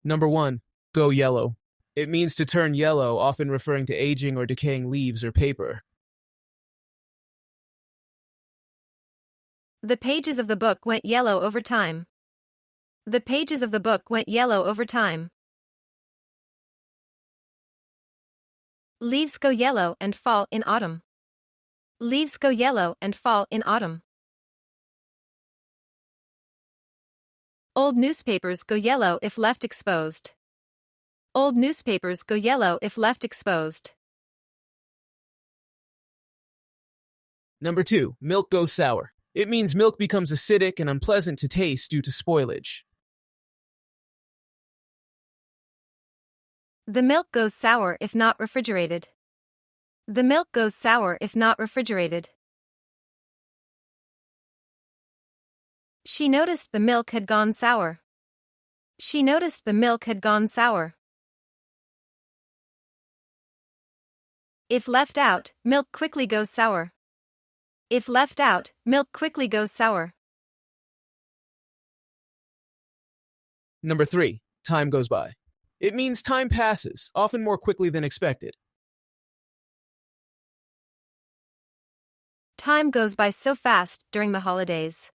Number 1. Go yellow. It means to turn yellow, often referring to aging or decaying leaves or paper. The pages of the book went yellow over time. The pages of the book went yellow over time. Leaves go yellow and fall in autumn. Leaves go yellow and fall in autumn. Old newspapers go yellow if left exposed. Old newspapers go yellow if left exposed. Number 2. Milk goes sour. It means milk becomes acidic and unpleasant to taste due to spoilage. The milk goes sour if not refrigerated. The milk goes sour if not refrigerated. She noticed the milk had gone sour. She noticed the milk had gone sour. If left out, milk quickly goes sour. If left out, milk quickly goes sour. Number 3. Time goes by. It means time passes, often more quickly than expected. Time goes by so fast during the holidays.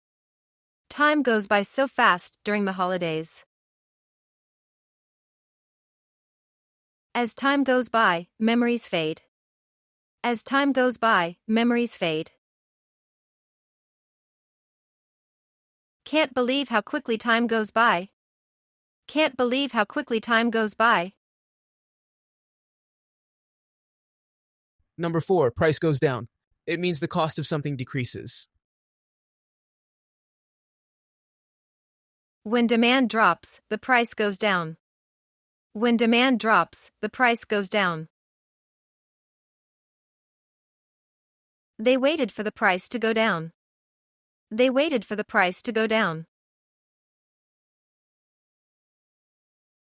Time goes by so fast during the holidays. As time goes by, memories fade. As time goes by, memories fade. Can't believe how quickly time goes by. Can't believe how quickly time goes by. Number 4. Price goes down. It means the cost of something decreases. When demand drops, the price goes down. When demand drops, the price goes down. They waited for the price to go down. They waited for the price to go down.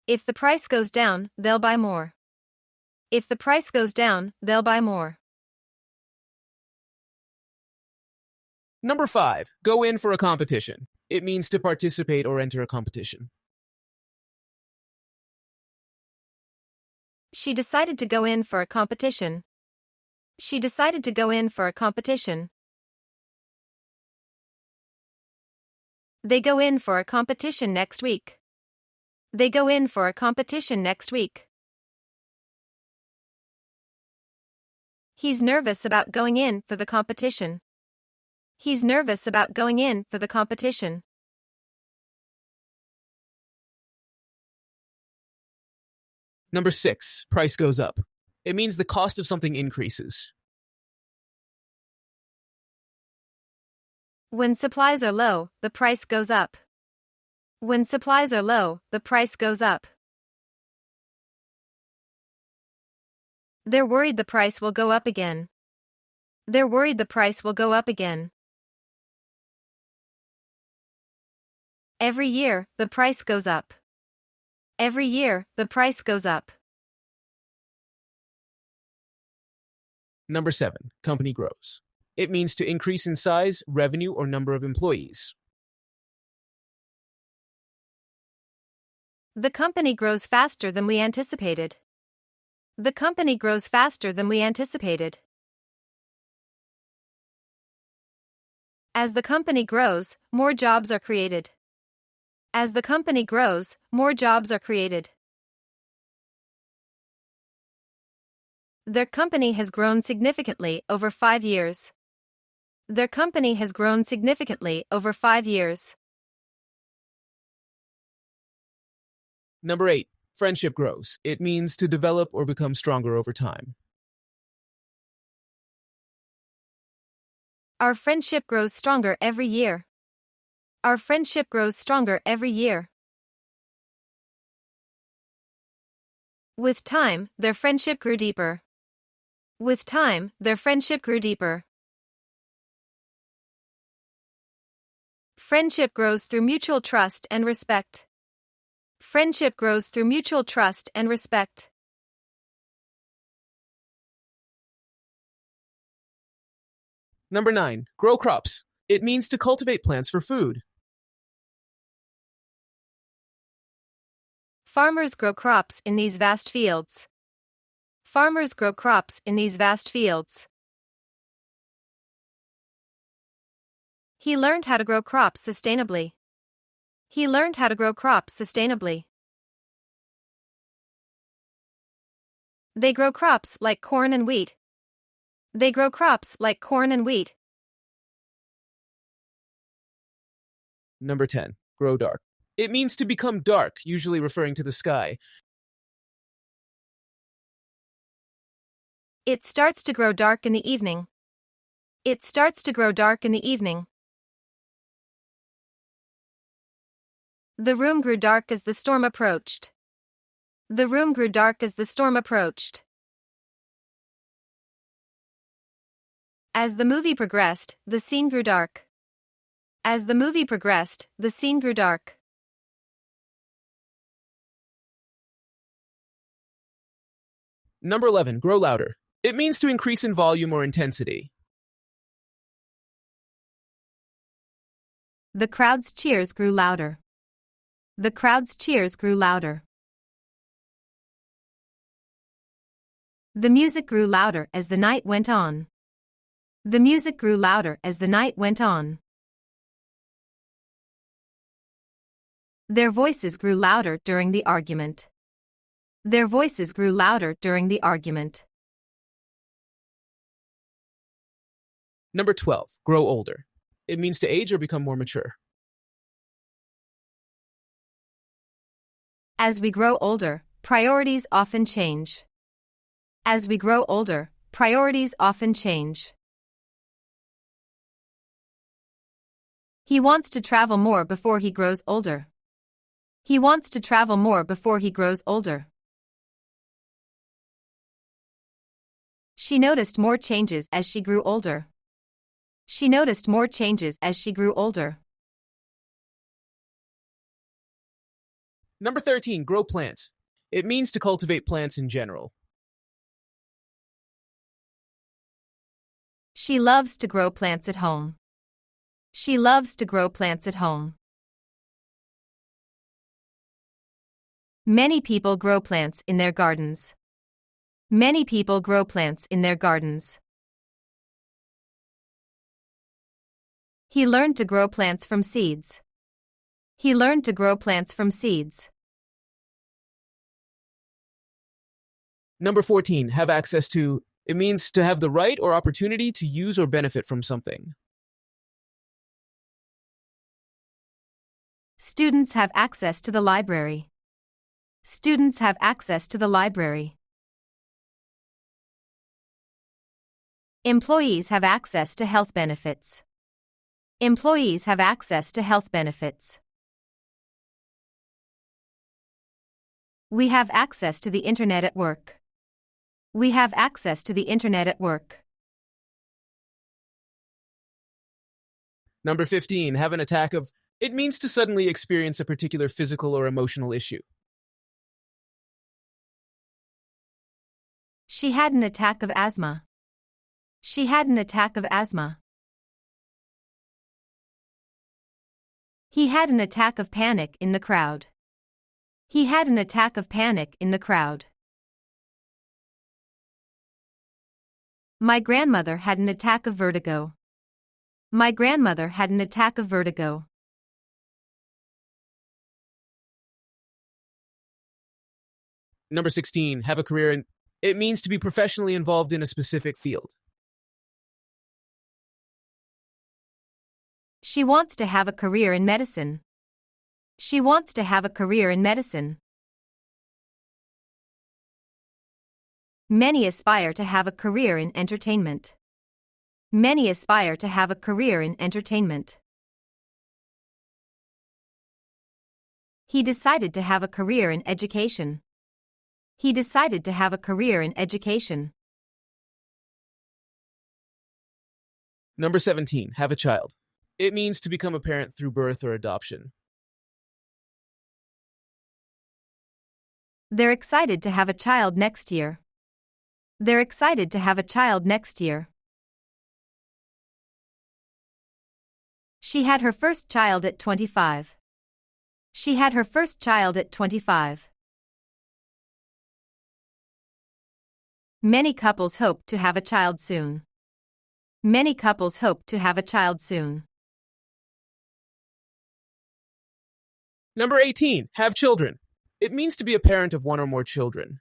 If the price goes down, they'll buy more. If the price goes down, they'll buy more. Number 5. Go in for a competition. It means to participate or enter a competition. She decided to go in for a competition. She decided to go in for a competition. They go in for a competition next week. They go in for a competition next week. He's nervous about going in for the competition. He's nervous about going in for the competition. Number 6. Price goes up. It means the cost of something increases. When supplies are low, the price goes up. When supplies are low, the price goes up. They're worried the price will go up again. They're worried the price will go up again. Every year, the price goes up. Every year, the price goes up. Number 7. Company grows. It means to increase in size, revenue, or number of employees. The company grows faster than we anticipated. The company grows faster than we anticipated. As the company grows, more jobs are created. As the company grows, more jobs are created. Their company has grown significantly over 5 years. Their company has grown significantly over 5 years. Number 8. Friendship grows. It means to develop or become stronger over time. Our friendship grows stronger every year. Our friendship grows stronger every year. With time, their friendship grew deeper. With time, their friendship grew deeper. Friendship grows through mutual trust and respect. Friendship grows through mutual trust and respect. Number 9. Grow crops. It means to cultivate plants for food. Farmers grow crops in these vast fields. Farmers grow crops in these vast fields. He learned how to grow crops sustainably. He learned how to grow crops sustainably. They grow crops like corn and wheat. They grow crops like corn and wheat. Number 10. Grow dark. It means to become dark, usually referring to the sky. It starts to grow dark in the evening. It starts to grow dark in the evening. The room grew dark as the storm approached. The room grew dark as the storm approached. As the movie progressed, the scene grew dark. As the movie progressed, the scene grew dark. Number 11. Grow louder. It means to increase in volume or intensity. The crowd's cheers grew louder. The crowd's cheers grew louder. The music grew louder as the night went on. The music grew louder as the night went on. Their voices grew louder during the argument. Their voices grew louder during the argument. Number 12. Grow older. It means to age or become more mature. As we grow older, priorities often change. As we grow older, priorities often change. He wants to travel more before he grows older. He wants to travel more before he grows older. She noticed more changes as she grew older. She noticed more changes as she grew older. Number 13. Grow plants. It means to cultivate plants in general. She loves to grow plants at home. She loves to grow plants at home. Many people grow plants in their gardens. Many people grow plants in their gardens. He learned to grow plants from seeds. He learned to grow plants from seeds. Number 14. Have access to. It means to have the right or opportunity to use or benefit from something. Students have access to the library. Students have access to the library. Employees have access to health benefits. Employees have access to health benefits. We have access to the internet at work. We have access to the internet at work. Number 15. Have an attack of. It means to suddenly experience a particular physical or emotional issue. She had an attack of asthma. She had an attack of asthma. He had an attack of panic in the crowd. He had an attack of panic in the crowd. My grandmother had an attack of vertigo. My grandmother had an attack of vertigo. Number 16. Have a career in. It means to be professionally involved in a specific field. She wants to have a career in medicine. She wants to have a career in medicine. Many aspire to have a career in entertainment. Many aspire to have a career in entertainment. He decided to have a career in education. He decided to have a career in education. Number 17. Have a child. It means to become a parent through birth or adoption. They're excited to have a child next year. They're excited to have a child next year. She had her first child at 25. She had her first child at 25. Many couples hope to have a child soon. Many couples hope to have a child soon. Number 18, have children. It means to be a parent of one or more children.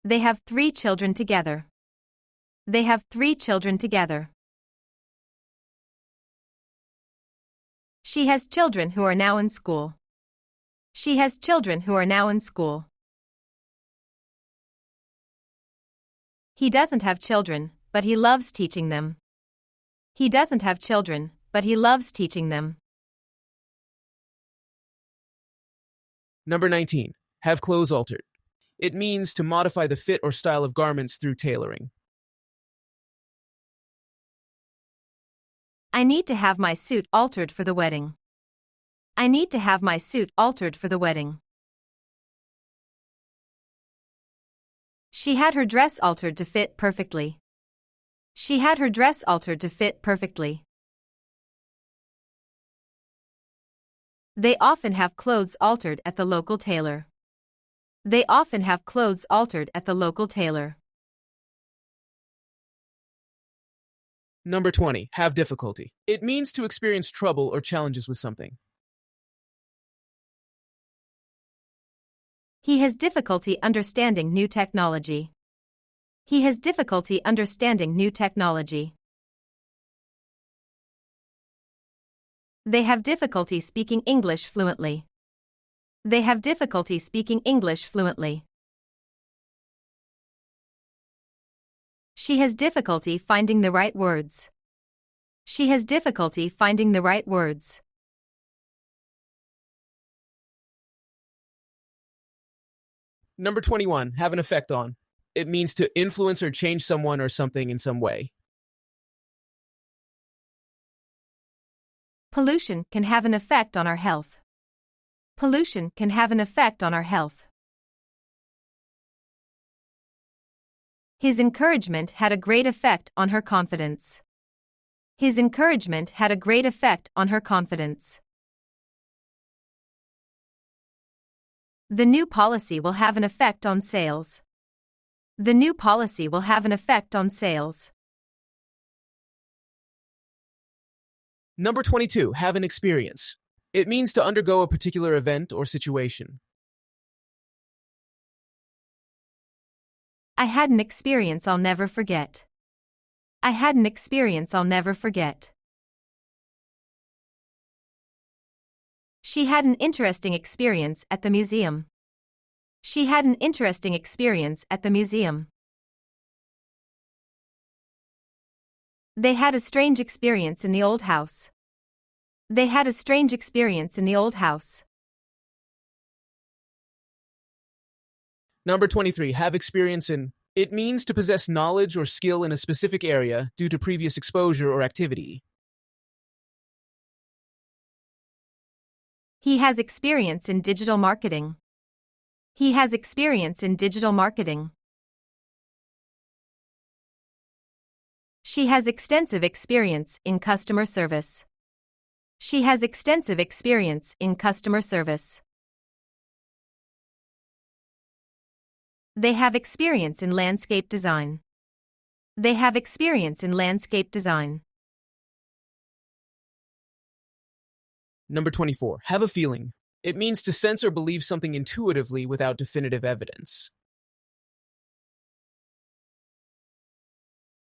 They have 3 children together. They have 3 children together. She has children who are now in school. She has children who are now in school. He doesn't have children, but he loves teaching them. He doesn't have children, but he loves teaching them. Number 19, have clothes altered. It means to modify the fit or style of garments through tailoring. I need to have my suit altered for the wedding. I need to have my suit altered for the wedding. She had her dress altered to fit perfectly. She had her dress altered to fit perfectly. They often have clothes altered at the local tailor. They often have clothes altered at the local tailor. Number 20, have difficulty. It means to experience trouble or challenges with something. He has difficulty understanding new technology. He has difficulty understanding new technology. They have difficulty speaking English fluently. They have difficulty speaking English fluently. She has difficulty finding the right words. She has difficulty finding the right words. Number 21, have an effect on. It means to influence or change someone or something in some way. Pollution can have an effect on our health. Pollution can have an effect on our health. His encouragement had a great effect on her confidence. His encouragement had a great effect on her confidence. The new policy will have an effect on sales. The new policy will have an effect on sales. Number 22, have an experience. It means to undergo a particular event or situation. I had an experience I'll never forget. I had an experience I'll never forget. She had an interesting experience at the museum. She had an interesting experience at the museum. They had a strange experience in the old house. They had a strange experience in the old house. Number 23, have experience in. It means to possess knowledge or skill in a specific area due to previous exposure or activity. He has experience in digital marketing. He has experience in digital marketing. She has extensive experience in customer service. She has extensive experience in customer service. They have experience in landscape design. They have experience in landscape design. Number 24, have a feeling. It means to sense or believe something intuitively without definitive evidence.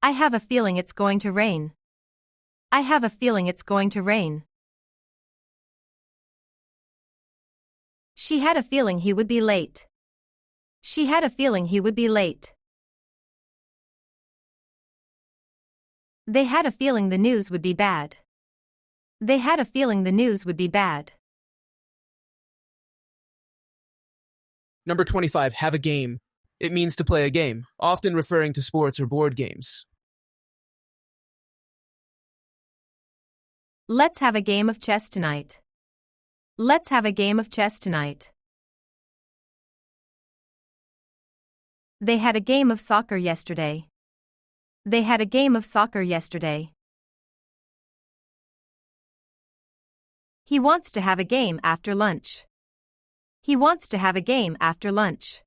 I have a feeling it's going to rain. I have a feeling it's going to rain. She had a feeling he would be late. She had a feeling he would be late. They had a feeling the news would be bad. They had a feeling the news would be bad. Number 25, have a game. It means to play a game, often referring to sports or board games. Let's have a game of chess tonight. Let's have a game of chess tonight. They had a game of soccer yesterday. They had a game of soccer yesterday. He wants to have a game after lunch. He wants to have a game after lunch.